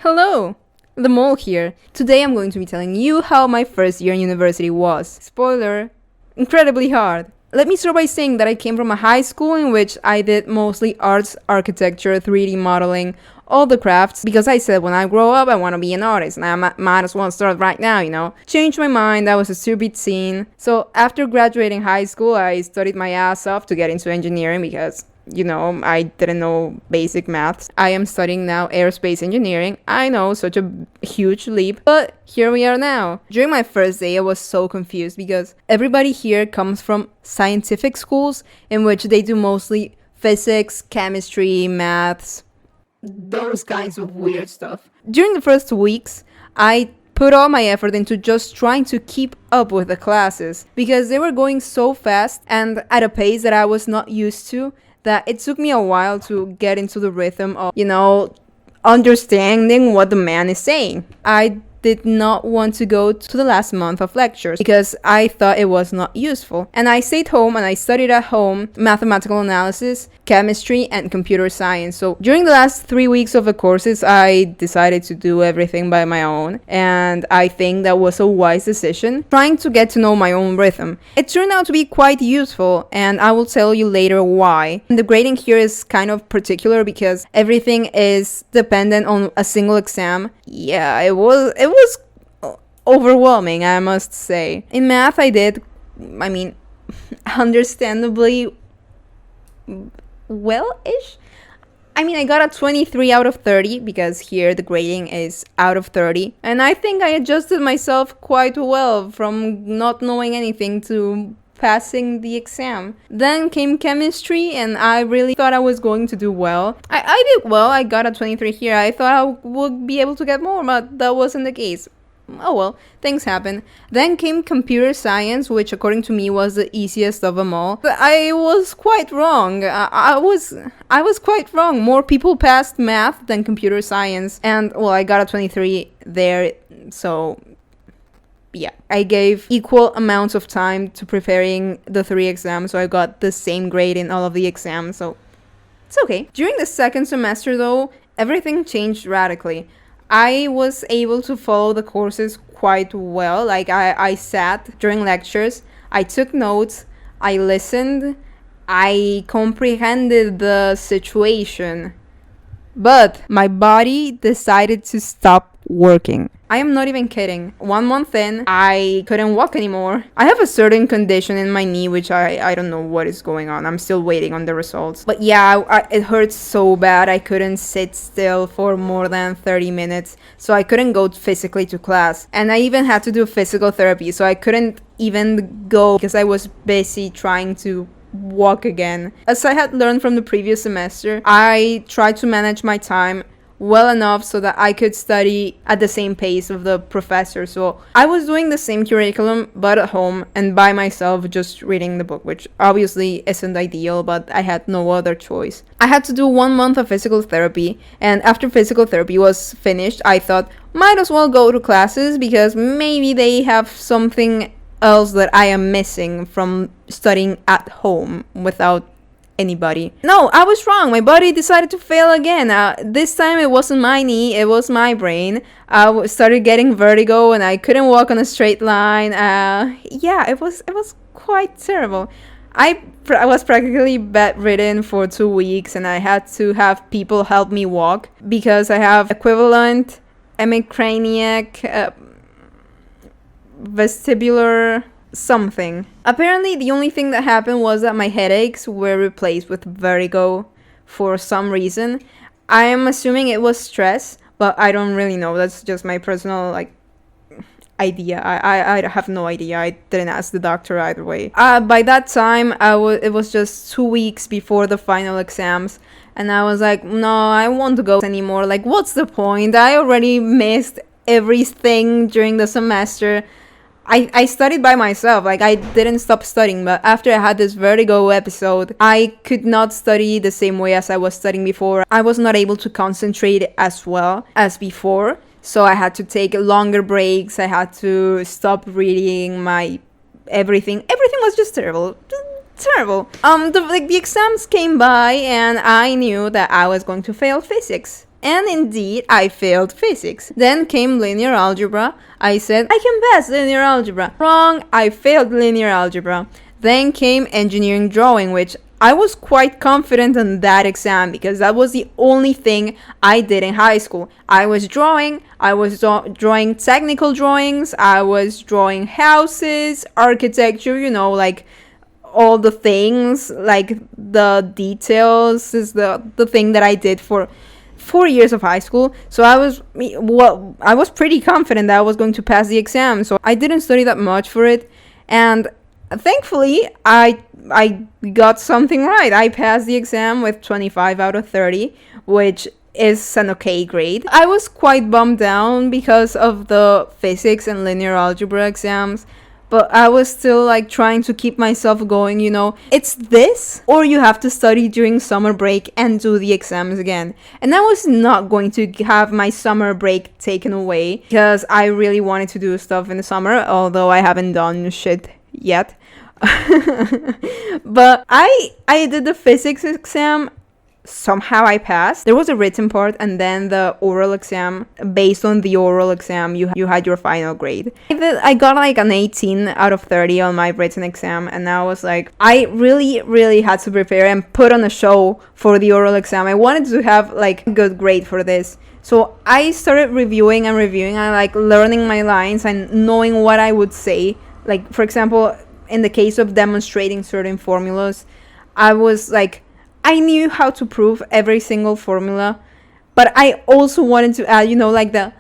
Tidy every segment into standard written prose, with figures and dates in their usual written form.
Hello! The Mole here. Today I'm going to be telling you how my first year in university was. Spoiler, incredibly hard. Let me start by saying that I came from a high school in which I did mostly arts, architecture, 3D modeling, all the crafts, because I said when I grow up I want to be an artist, and I might as well start right now. Changed my mind, I was a stupid teen. So after graduating high school, I studied my ass off to get into engineering because I didn't know basic maths. I am studying now aerospace engineering. I know, such a huge leap, but here we are now. During my first day, I was so confused because everybody here comes from scientific schools in which they do mostly physics, chemistry, maths, those kinds of weird stuff. During the first 2 weeks, I put all my effort into just trying to keep up with the classes because they were going so fast and at a pace that I was not used to, that it took me a while to get into the rhythm of, understanding what the man is saying. I did not want to go to the last month of lectures because I thought it was not useful. And I stayed home and I studied at home mathematical analysis, chemistry, and computer science. So during the last 3 weeks of the courses, I decided to do everything by my own. And I think that was a wise decision, trying to get to know my own rhythm. It turned out to be quite useful, and I will tell you later why. The grading here is kind of particular because everything is dependent on a single exam. Yeah, it was overwhelming, I must say. In math, understandably well-ish. I got a 23 out of 30 because here the grading is out of 30. And I think I adjusted myself quite well from not knowing anything to passing the exam. Then came chemistry, and I really thought I was going to do well. I did well. I got a 23 here. I thought I would be able to get more, but that wasn't the case. Oh well, things happen. Then came computer science, which according to me was the easiest of them all. But I was quite wrong. I was quite wrong. More people passed math than computer science, and well, I got a 23 there, so yeah. I gave equal amounts of time to preparing the 3 exams, so I got the same grade in all of the exams, so it's okay. During the second semester though, everything changed radically. I was able to follow the courses quite well. Like I sat during lectures, I took notes, I listened, I comprehended the situation. But my body decided to stop working. I am not even kidding. 1 month in, I couldn't walk anymore. I have a certain condition in my knee, which I don't know what is going on. I'm still waiting on the results. But yeah, it hurts so bad. I couldn't sit still for more than 30 minutes. So I couldn't go physically to class. And I even had to do physical therapy. So I couldn't even go because I was busy trying to walk again. As I had learned from the previous semester, I tried to manage my time well enough so that I could study at the same pace of the professor. So I was doing the same curriculum but at home and by myself, just reading the book, which obviously isn't ideal, but I had no other choice. I had to do 1 month of physical therapy, and after physical therapy was finished, I thought might as well go to classes because maybe they have something else that I am missing from studying at home without anybody. No, I was wrong. My body decided to fail again. This time it wasn't my knee, it was my brain. I started getting vertigo and I couldn't walk on a straight line. Yeah, it was quite terrible. I was practically bedridden for 2 weeks and I had to have people help me walk because I have equivalent hemicraniac vestibular something. Apparently the only thing that happened was that my headaches were replaced with vertigo for some reason. I am assuming it was stress, but I don't really know. That's just my personal idea. I have no idea. I didn't ask the doctor either way. By that time it was just 2 weeks before the final exams, and I was like, no, I won't go anymore. Like, what's the point? I already missed everything during the semester. I studied by myself, I didn't stop studying, but after I had this vertigo episode, I could not study the same way as I was studying before. I was not able to concentrate as well as before, so I had to take longer breaks, I had to stop reading my everything. Everything was just terrible. The exams came by and I knew that I was going to fail physics. And indeed, I failed physics. Then came linear algebra. I said, I can pass linear algebra. Wrong, I failed linear algebra. Then came engineering drawing, which I was quite confident on that exam because that was the only thing I did in high school. I was drawing drawing technical drawings, I was drawing houses, architecture, you know, like all the things, like the details is the thing that I did for 4 years of high school. So I was pretty confident that I was going to pass the exam. So I didn't study that much for it, and thankfully I got something right. I passed the exam with 25 out of 30, which is an okay grade. I was quite bummed down because of the physics and linear algebra exams, but I was still like trying to keep myself going, you know. It's this, or you have to study during summer break and do the exams again. And I was not going to have my summer break taken away because I really wanted to do stuff in the summer, although I haven't done shit yet. But I did the physics exam. Somehow I passed. There was a written part and then the oral exam. Based on the oral exam, you had your final grade. I got like an 18 out of 30 on my written exam, and I was like, I really had to prepare and put on a show for the oral exam. I wanted to have like a good grade for this. So I started reviewing and like learning my lines and knowing what I would say. Like, for example, in the case of demonstrating certain formulas, I was like, I knew how to prove every single formula, but I also wanted to add, you know, like the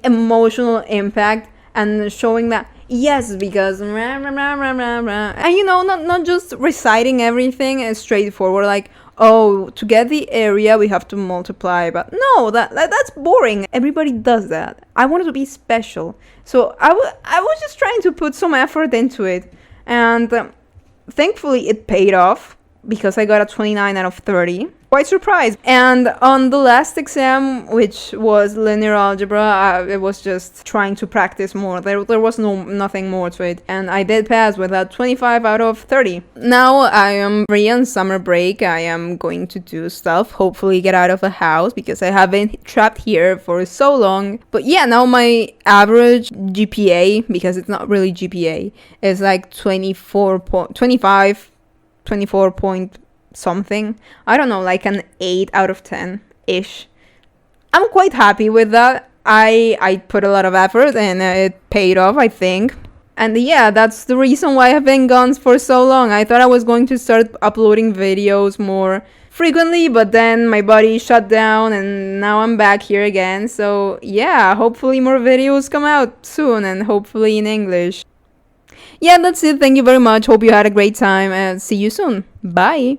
emotional impact and showing that, yes, because rah, rah, rah, rah, rah, rah. And you know, not just reciting everything as straightforward, like, oh, to get the area we have to multiply. But no, that's boring. Everybody does that. I wanted to be special, so I was just trying to put some effort into it, and thankfully it paid off, because I got a 29 out of 30. Quite surprised. And on the last exam, which was linear algebra, it was just trying to practice more. There was nothing more to it. And I did pass with a 25 out of 30. Now I am free on summer break. I am going to do stuff, hopefully get out of the house, because I have been trapped here for so long. But yeah, now my average GPA, because it's not really GPA, is like 24 point something. I don't know, like an 8 out of 10 ish. I'm quite happy with that. I put a lot of effort and it paid off, I think. And yeah, that's the reason why I've been gone for so long. I thought I was going to start uploading videos more frequently, but then my body shut down and now I'm back here again. So yeah, hopefully more videos come out soon, and hopefully in English. Yeah, that's it. Thank you very much. Hope you had a great time and see you soon. Bye.